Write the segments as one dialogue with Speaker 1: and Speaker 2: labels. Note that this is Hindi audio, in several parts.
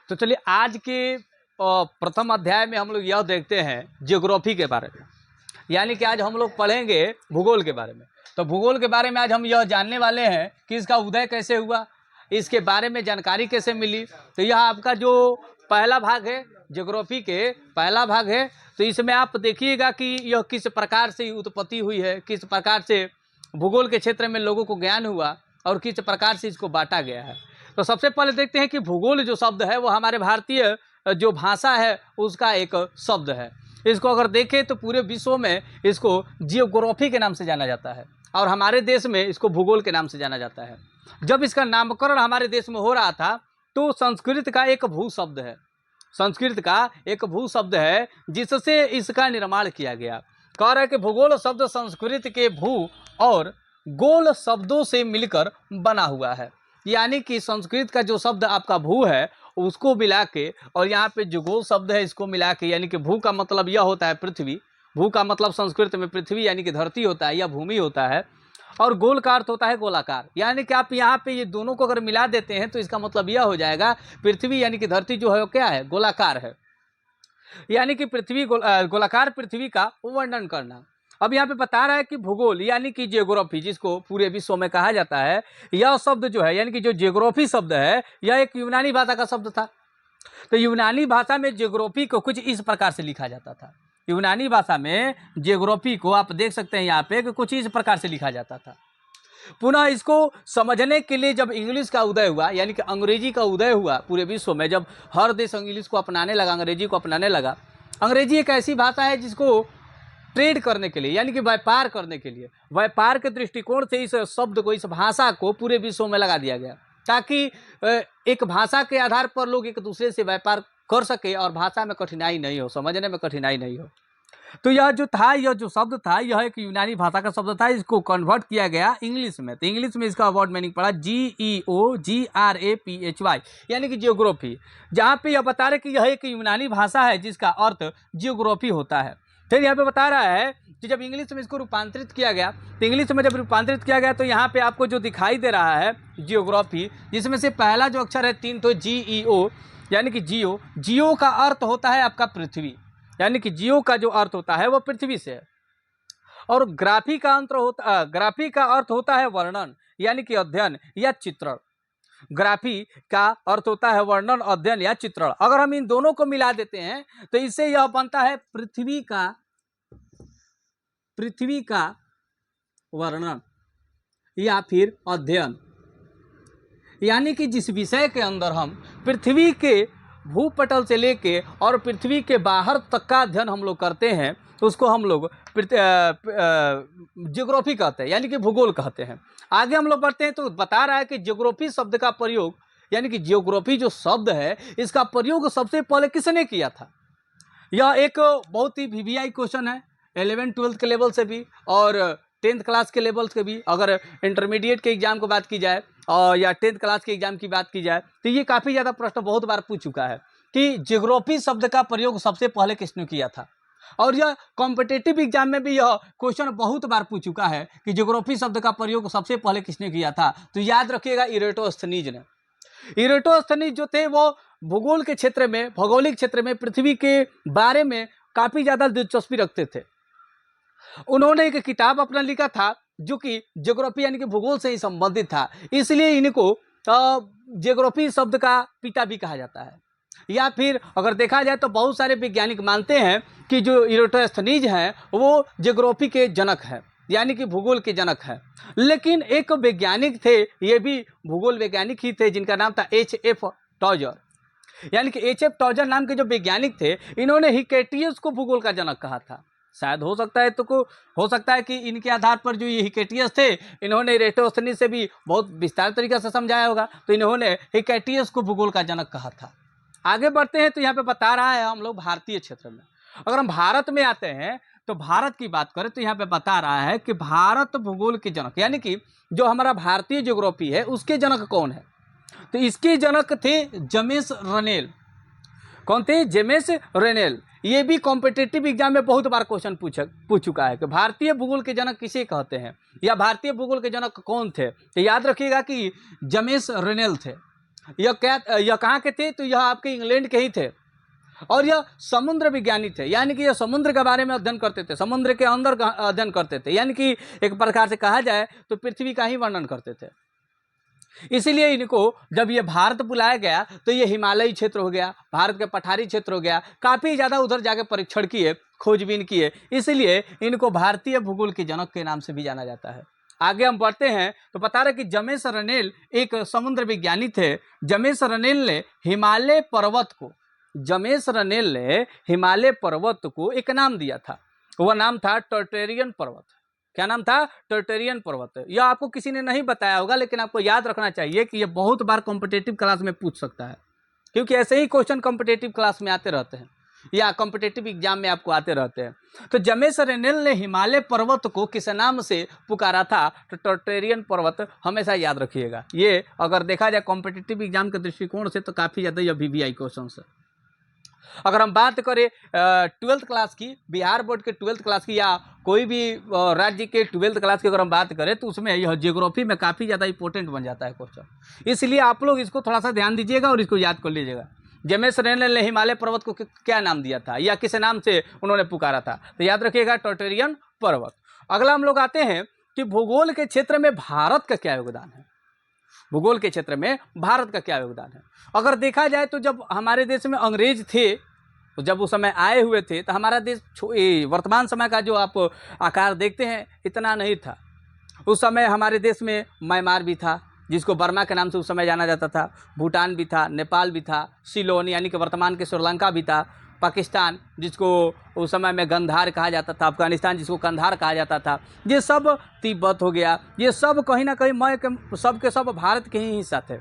Speaker 1: तो चलिए आज के प्रथम अध्याय में हम लोग यह देखते हैं ज्योग्राफी के बारे में, यानी कि आज हम लोग पढ़ेंगे भूगोल के बारे में। तो भूगोल के बारे में आज हम यह जानने वाले हैं कि इसका उदय कैसे हुआ, इसके बारे में जानकारी कैसे मिली। तो यह आपका जो पहला भाग है, ज्योग्राफी के पहला भाग है। तो इसमें आप देखिएगा कि यह किस प्रकार से उत्पत्ति हुई है, किस प्रकार से भूगोल के क्षेत्र में लोगों को ज्ञान हुआ और किस प्रकार से इसको बांटा गया है। तो सबसे पहले देखते हैं कि भूगोल जो शब्द है वो हमारे भारतीय जो भाषा है उसका एक शब्द है। इसको अगर देखें तो पूरे विश्व में इसको जियोग्राफी के नाम से जाना जाता है और हमारे देश में इसको भूगोल के नाम से जाना जाता है। जब इसका नामकरण हमारे देश में हो रहा था तो संस्कृत का एक भू शब्द है, संस्कृत का एक भू शब्द है जिससे इसका निर्माण किया गया। कह रहा है कि भूगोल शब्द संस्कृत के भू और गोल शब्दों से मिलकर बना हुआ है, यानी कि संस्कृत का जो शब्द आपका भू है उसको मिला के और यहाँ पे जो गोल शब्द है इसको मिला के, यानी कि भू का मतलब यह होता है पृथ्वी, भू का मतलब संस्कृत में पृथ्वी यानी कि धरती होता है या भूमि होता है, और गोल का अर्थ होता है गोलाकार। यानी कि आप यहाँ पे ये दोनों को अगर मिला देते हैं तो इसका मतलब यह हो जाएगा पृथ्वी यानी कि धरती जो है वो क्या है, गोलाकार है, यानी कि पृथ्वी गोलाकार पृथ्वी का वर्णन करना। अब यहाँ पे बता रहा है कि भूगोल यानी कि जियोग्राफी, जिसको पूरे विश्व में कहा जाता है, यह शब्द जो है यानी कि जो जियोग्राफी शब्द है यह एक यूनानी भाषा का शब्द था। तो यूनानी भाषा में जियोग्राफी को कुछ इस प्रकार से लिखा जाता था। यूनानी भाषा में जियोग्राफी को आप देख सकते हैं यहाँ पे कि कुछ इस प्रकार से लिखा जाता था। पुनः इसको समझने के लिए जब इंग्लिश का उदय हुआ, यानी कि अंग्रेजी का उदय हुआ पूरे विश्व में, जब हर देश इंग्लिश को अपनाने लगा, अंग्रेजी को अपनाने लगा। अंग्रेजी एक ऐसी भाषा है जिसको ट्रेड करने के लिए यानी कि व्यापार करने के लिए, व्यापार के दृष्टिकोण से इस शब्द को, इस भाषा को पूरे विश्व में लगा दिया गया ताकि एक भाषा के आधार पर लोग एक दूसरे से व्यापार कर सके और भाषा में कठिनाई नहीं हो, समझने में कठिनाई नहीं हो। तो यह जो था, यह जो शब्द था यह एक यूनानी भाषा का शब्द था, इसको कन्वर्ट किया गया इंग्लिश में। तो इंग्लिश में इसका वर्ड मीनिंग पड़ा GEOGRAPHY यानी कि जियोग्राफी, जहाँ पे यह बता रहे कि यह एक यूनानी भाषा है जिसका अर्थ जियोग्राफी होता है। फिर यहाँ पे बता रहा है कि जब इंग्लिश में इसको रूपांतरित किया गया, तो इंग्लिश में जब रूपांतरित किया गया तो यहाँ पे आपको जो दिखाई दे रहा है जियोग्राफी, जिसमें से पहला जो अक्षर है 3 तो GEO यानी कि जियो, जियो का अर्थ होता है आपका पृथ्वी, यानी कि जियो का जो अर्थ होता है वो पृथ्वी से है। और ग्राफी का अर्थ होता है वर्णन यानी कि अध्ययन या चित्रण। ग्राफी का अर्थ होता है वर्णन, अध्ययन या चित्रण। अगर हम इन दोनों को मिला देते हैं तो इससे यह बनता है पृथ्वी का वर्णन या फिर अध्ययन, यानी कि जिस विषय के अंदर हम पृथ्वी के भूपटल से लेके और पृथ्वी के बाहर तक का अध्ययन हम लोग करते हैं तो उसको हम लोग जियोग्राफी कहते हैं, यानी कि भूगोल कहते हैं। आगे हम लोग बढ़ते हैं तो बता रहा है कि जियोग्राफी शब्द का प्रयोग, यानी कि जियोग्राफी जो शब्द है इसका प्रयोग सबसे पहले किसने किया था। यह एक बहुत ही VVI क्वेश्चन है, 11th-12th के लेवल से भी और 10th क्लास के लेवल से भी। अगर इंटरमीडिएट के एग्जाम की बात की जाए और या 10th क्लास के एग्जाम की बात की जाए तो ये काफ़ी ज़्यादा प्रश्न बहुत बार पूछ चुका है कि जियोग्राफी शब्द का प्रयोग सबसे पहले किसने किया था। और यह कॉम्पिटिटिव एग्जाम में भी यह क्वेश्चन बहुत बार पूछ चुका है कि जियोग्राफी शब्द का प्रयोग सबसे पहले किसने किया था। तो याद रखिएगा इरेटोस्थनीज ने। इरेटोस्थनीज जो थे वो भूगोल के क्षेत्र में, भौगोलिक क्षेत्र में पृथ्वी के बारे में काफ़ी ज़्यादा दिलचस्पी रखते थे। उन्होंने एक किताब अपना लिखा था जो कि ज्योग्राफी यानी कि भूगोल से ही संबंधित था, इसलिए इनको ज्योग्राफी शब्द का पिता भी कहा जाता है। या फिर अगर देखा जाए तो बहुत सारे वैज्ञानिक मानते हैं कि जो इरेटोस्थनीज हैं वो ज्योग्राफी के जनक हैं, यानी कि भूगोल के जनक हैं। लेकिन एक वैज्ञानिक थे, ये भी भूगोल वैज्ञानिक ही थे, जिनका नाम था H.F. टॉजर, यानी कि H.F. टॉजर नाम के जो वैज्ञानिक थे, इन्होंने हिकेटियस को भूगोल का जनक कहा था। शायद हो सकता है कि इनके आधार पर जो ये हिकेटियस थे, इन्होंने इरेटोस्थनीज से भी बहुत विस्तार तरीके से समझाया होगा, तो इन्होंने हिकेटियस को भूगोल का जनक कहा था। आगे बढ़ते हैं तो यहाँ पे बता रहा है हम लोग भारतीय क्षेत्र में, अगर हम भारत में आते हैं तो भारत की बात करें तो यहाँ पे बता रहा है कि भारत भूगोल के जनक, यानी कि जो हमारा भारतीय ज्योग्राफी है उसके जनक कौन है। तो इसके जनक थे जेम्स रेनेल। कौन थे? जेम्स रेनेल। ये भी कॉम्पिटिटिव एग्जाम में बहुत बार क्वेश्चन पूछ चुका है कि भारतीय भूगोल के जनक किसे कहते हैं या भारतीय भूगोल के जनक कौन थे। तो याद रखिएगा कि जेम्स रेनेल थे। यह कहाँ के थे? तो यह आपके इंग्लैंड के ही थे और यह समुद्र विज्ञानी थे, यानी कि यह समुद्र के बारे में अध्ययन करते थे, समुद्र के अंदर का अध्ययन करते थे, यानी कि एक प्रकार से कहा जाए तो पृथ्वी का ही वर्णन करते थे। इसीलिए इनको जब ये भारत बुलाया गया तो ये हिमालयी क्षेत्र हो गया, भारत के पठारी क्षेत्र हो गया, काफ़ी ज़्यादा उधर जाके परीक्षण किए, खोजबीन किए, इसलिए इनको भारतीय भूगोल के जनक के नाम से भी जाना जाता है। आगे हम बढ़ते हैं तो बता रहे कि जमेश रनेल एक समुद्र विज्ञानी थे। जमेश रनेल ने हिमालय पर्वत को जमेश रनेल ने हिमालय पर्वत को एक नाम दिया था, वह नाम था टर्टेरियन पर्वत। क्या नाम था? टर्टेरियन पर्वत। यह आपको किसी ने नहीं बताया होगा, लेकिन आपको याद रखना चाहिए कि यह बहुत बार कॉम्पिटिटिव क्लास में पूछ सकता है, क्योंकि ऐसे ही क्वेश्चन कॉम्पिटिटिव क्लास में आते रहते हैं या कॉम्पिटिटिव एग्जाम में आपको आते रहते हैं। तो जमेश रेनेल ने हिमालय पर्वत को किस नाम से पुकारा था? तो टर्टेरियन पर्वत। हमेशा याद रखिएगा, ये अगर देखा जाए कॉम्पिटिटिव एग्जाम के दृष्टिकोण से तो काफ़ी ज़्यादा यह VVI क्वेश्चन है। अगर हम बात करें 12th क्लास की, बिहार बोर्ड के 12th क्लास की या कोई भी राज्य के 12th क्लास की अगर हम बात करें तो उसमें यह ज्योग्राफी में काफ़ी ज़्यादा इंपॉर्टेंट बन जाता है क्वेश्चन। इसलिए आप लोग इसको थोड़ा सा ध्यान दीजिएगा और इसको याद कर लीजिएगा। जमेश रेनेल ने हिमालय पर्वत को क्या नाम दिया था या किस नाम से उन्होंने पुकारा था? तो याद रखिएगा, टर्टेरियन पर्वत। अगला हम लोग आते हैं कि भूगोल के क्षेत्र में भारत का क्या योगदान है। भूगोल के क्षेत्र में भारत का क्या योगदान है? अगर देखा जाए तो जब हमारे देश में अंग्रेज थे, तो जब उस समय आए हुए थे तो हमारा देश वर्तमान समय का जो आप आकार देखते हैं इतना नहीं था। उस समय हमारे देश में म्यांमार भी था, जिसको बर्मा के नाम से उस समय जाना जाता था, भूटान भी था, नेपाल भी था, सिलोन यानी कि वर्तमान के श्रीलंका भी था, पाकिस्तान जिसको उस समय में गंधार कहा जाता था, अफगानिस्तान जिसको कंधार कहा जाता था, ये सब, तिब्बत हो गया, ये सब कहीं ना कहीं सब के सब भारत के ही हिस्सा थे।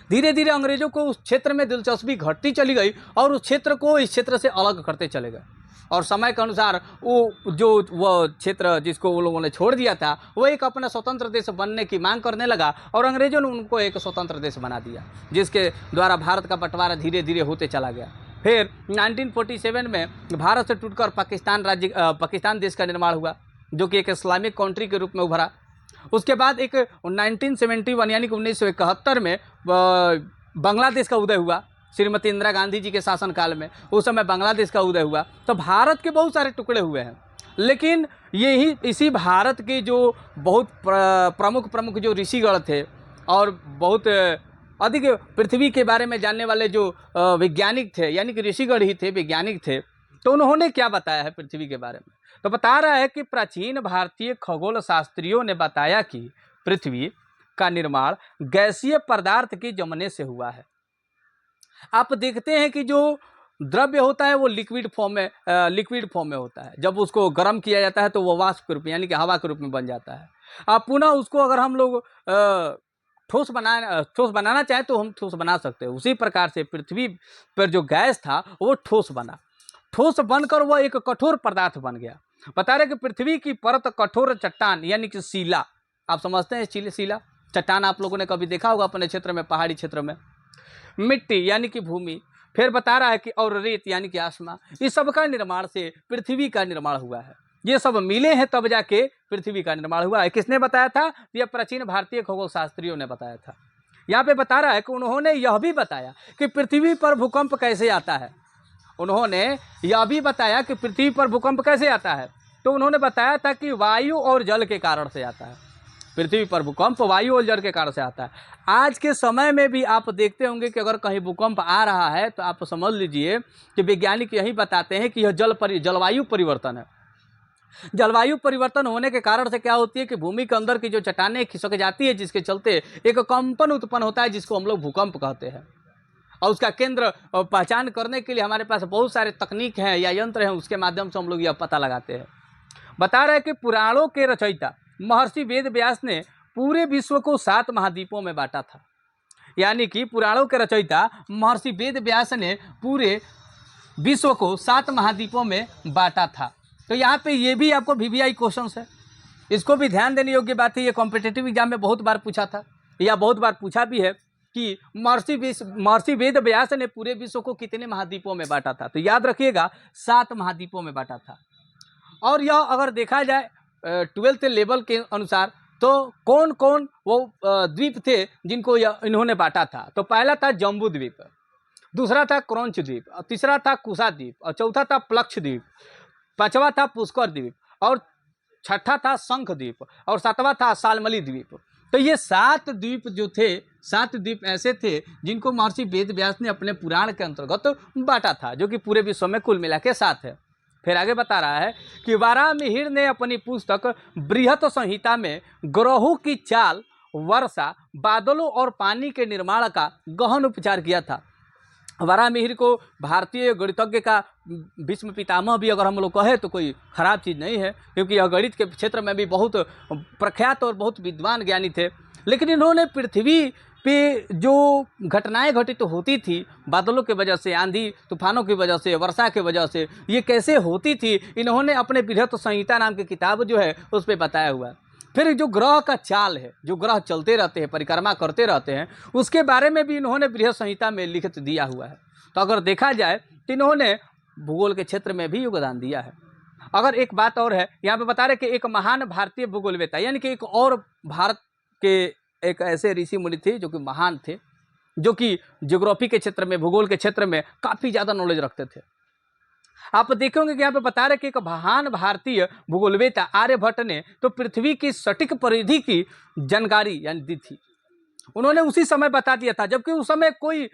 Speaker 1: धीरे धीरे अंग्रेजों को उस क्षेत्र में दिलचस्पी घटती चली गई और उस क्षेत्र को इस क्षेत्र से अलग करते चले गए और समय के अनुसार वो क्षेत्र जिसको वो लोगों ने छोड़ दिया था वो एक अपना स्वतंत्र देश बनने की मांग करने लगा और अंग्रेजों ने उनको एक स्वतंत्र देश बना दिया, जिसके द्वारा भारत का बंटवारा धीरे धीरे होते चला गया। फिर 1947 में भारत से टूटकर पाकिस्तान देश का निर्माण हुआ, जो कि एक इस्लामिक कंट्री के रूप में उभरा। उसके बाद एक 1971 यानी कि 1971 में बांग्लादेश का उदय हुआ, श्रीमती इंदिरा गांधी जी के शासनकाल में उस समय बांग्लादेश का उदय हुआ। तो भारत के बहुत सारे टुकड़े हुए हैं, लेकिन इसी भारत के जो बहुत प्रमुख जो ऋषिगण थे और बहुत अधिक पृथ्वी के बारे में जानने वाले जो वैज्ञानिक थे, यानी कि ऋषिगण ही थे, वैज्ञानिक थे, तो उन्होंने क्या बताया है पृथ्वी के बारे में? तो बता रहा है कि प्राचीन भारतीय खगोल शास्त्रियों ने बताया कि पृथ्वी का निर्माण गैसीय पदार्थ के जमने से हुआ है। आप देखते हैं कि जो द्रव्य होता है वो लिक्विड फॉर्म में होता है, जब उसको गर्म किया जाता है तो वो वाष्प के रूप में यानी कि हवा के रूप में बन जाता है। अब पुनः उसको अगर हम लोग ठोस बनाना चाहें तो हम ठोस बना सकते हैं। उसी प्रकार से पृथ्वी पर जो गैस था वो ठोस बनकर वह एक कठोर पदार्थ बन गया। बता रहे कि पृथ्वी की परत कठोर चट्टान यानी कि शिला, आप समझते हैं शिला चट्टान आप लोगों ने कभी देखा होगा अपने क्षेत्र में, पहाड़ी क्षेत्र में, मिट्टी यानी कि भूमि, फिर बता रहा है कि और रेत यानी कि आसमां, इस सब का निर्माण से पृथ्वी का निर्माण हुआ है। ये सब मिले हैं तब जाके पृथ्वी का निर्माण हुआ है। किसने बताया था? यह प्राचीन भारतीय खगोल शास्त्रियों ने बताया था। यहाँ पे बता रहा है कि उन्होंने यह भी बताया कि पृथ्वी पर भूकंप कैसे आता है। उन्होंने यह भी बताया कि पृथ्वी पर भूकंप कैसे आता है। तो उन्होंने बताया था कि वायु और जल के कारण से आता है। पृथ्वी पर भूकंप वायु और जल के कारण से आता है। आज के समय में भी आप देखते होंगे कि अगर कहीं भूकंप आ रहा है तो आप समझ लीजिए कि वैज्ञानिक यही बताते हैं कि यह जलवायु परिवर्तन है। जलवायु परिवर्तन होने के कारण से क्या होती है कि भूमि के अंदर की जो चट्टानें खिसक जाती है, जिसके चलते एक कंपन उत्पन्न होता है, जिसको हम लोग भूकंप कहते हैं। और उसका केंद्र पहचान करने के लिए हमारे पास बहुत सारे तकनीक हैं या यंत्र हैं, उसके माध्यम से हम लोग यह पता लगाते हैं। बता रहे हैं कि पुराणों के रचयिता महर्षि वेद व्यास ने पूरे विश्व को 7 महाद्वीपों में बांटा था। यानी कि पुराणों के रचयिता महर्षि वेद व्यास ने पूरे विश्व को 7 महाद्वीपों में बांटा था। तो यहाँ पे ये भी आपको VVI क्वेश्चन है, इसको भी ध्यान देने योग्य बात है। ये कॉम्पिटिटिव एग्जाम में बहुत बार पूछा था या बहुत बार पूछा भी है कि महर्षि वेद व्यास ने पूरे विश्व को कितने महाद्वीपों में बांटा था। तो याद रखिएगा 7 महाद्वीपों में बांटा था। और यह अगर देखा जाए 12th लेवल के अनुसार तो कौन कौन वो द्वीप थे जिनको इन्होंने बांटा था? तो पहला था जम्बू द्वीप, दूसरा था क्रौंच द्वीप, और तीसरा था कुसा द्वीप, और चौथा था प्लक्ष द्वीप, पांचवा था पुष्कर द्वीप, और छठा था शंख द्वीप, और सातवां था सालमली द्वीप। तो ये 7 द्वीप जो थे, 7 द्वीप ऐसे थे जिनको महर्षि वेद व्यास ने अपने पुराण के अंतर्गत बांटा था, जो कि पूरे विश्व में कुल मिला के 7 है। फिर आगे बता रहा है कि वारामिहिर ने अपनी पुस्तक बृहत संहिता में ग्रहों की चाल, वर्षा, बादलों और पानी के निर्माण का गहन उपचार किया था। वारामिहिर को भारतीय गणितज्ञ का भीष्म पितामह भी अगर हम लोग कहें तो कोई खराब चीज़ नहीं है, क्योंकि यह गणित के क्षेत्र में भी बहुत प्रख्यात और बहुत विद्वान ज्ञानी थे। लेकिन इन्होंने पृथ्वी पे जो घटनाएं घटित तो होती थी, बादलों की वजह से, आंधी तूफानों की वजह से, वर्षा की वजह से, ये कैसे होती थी, इन्होंने अपने बृहत संहिता नाम की किताब जो है उस पर बताया हुआ है। फिर जो ग्रह का चाल है, जो ग्रह चलते रहते हैं, परिक्रमा करते रहते हैं, उसके बारे में भी इन्होंने बृहत संहिता में लिखित दिया हुआ है। तो अगर देखा जाए तो इन्होंने भूगोल के क्षेत्र में भी योगदान दिया है। अगर एक बात और है, यहाँ पे बता रहे कि एक महान भारतीय भूगोलवेता, यानी कि एक और भारत के एक ऐसे ऋषि मुनि थे जो कि महान थे, जो कि ज्योग्राफी के क्षेत्र में, भूगोल के क्षेत्र में काफ़ी ज़्यादा नॉलेज रखते थे। आप देखेंगे कि यहाँ पे बता रहे कि एक महान भारतीय भूगोलवेता आर्यभट्ट ने तो पृथ्वी की सटीक परिधि की जानकारी यानी दी थी। उन्होंने उसी समय बता दिया था, जबकि उस समय कोई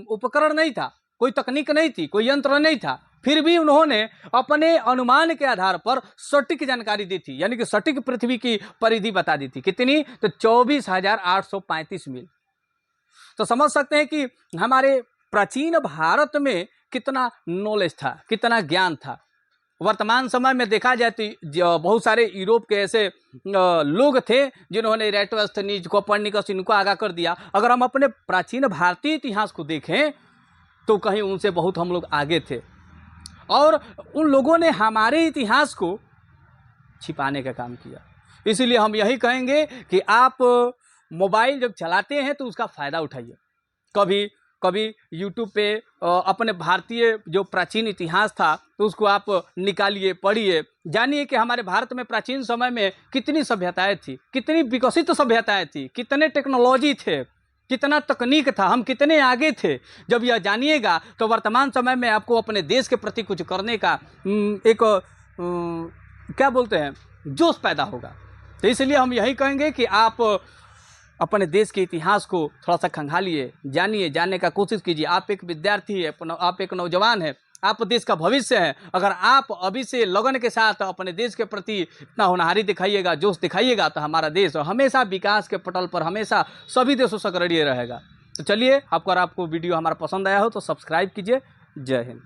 Speaker 1: उपकरण नहीं था, कोई तकनीक नहीं थी, कोई यंत्र नहीं था, फिर भी उन्होंने अपने अनुमान के आधार पर सटीक जानकारी दी थी, यानी कि सटीक पृथ्वी की परिधि बता दी थी। कितनी? तो 24,835 मील। तो समझ सकते हैं कि हमारे प्राचीन भारत में कितना नॉलेज था, कितना ज्ञान था। वर्तमान समय में देखा जाए तो बहुत सारे यूरोप के ऐसे लोग थे जिन्होंने इरेटोस्थनीज, कोपर्निकस, इनको आगाह कर दिया। अगर हम अपने प्राचीन भारतीय इतिहास को देखें तो कहीं उनसे बहुत हम लोग आगे थे, और उन लोगों ने हमारे इतिहास को छिपाने का काम किया। इसीलिए हम यही कहेंगे कि आप मोबाइल जब चलाते हैं तो उसका फ़ायदा उठाइए। कभी यूट्यूब पे अपने भारतीय जो प्राचीन इतिहास था तो उसको आप निकालिए, पढ़िए, जानिए कि हमारे भारत में प्राचीन समय में कितनी सभ्यताएं थी, कितनी विकसित सभ्यताएं थी, कितने टेक्नोलॉजी थे, कितना तकनीक था, हम कितने आगे थे। जब यह जानिएगा तो वर्तमान समय में आपको अपने देश के प्रति कुछ करने का एक क्या बोलते हैं, जोश पैदा होगा। तो इसलिए हम यही कहेंगे कि आप अपने देश के इतिहास को थोड़ा सा खंगालिए, जानिए, जानने का कोशिश कीजिए। आप एक विद्यार्थी है, आप एक नौजवान है, आप देश का भविष्य है। अगर आप अभी से लगन के साथ अपने देश के प्रति इतना होनहारी दिखाइएगा, जोश दिखाइएगा, तो हमारा देश हमेशा विकास के पटल पर हमेशा सभी देशों से अग्रणी रहेगा। तो चलिए, अगर आपको वीडियो हमारा पसंद आया हो तो सब्सक्राइब कीजिए। जय हिंद।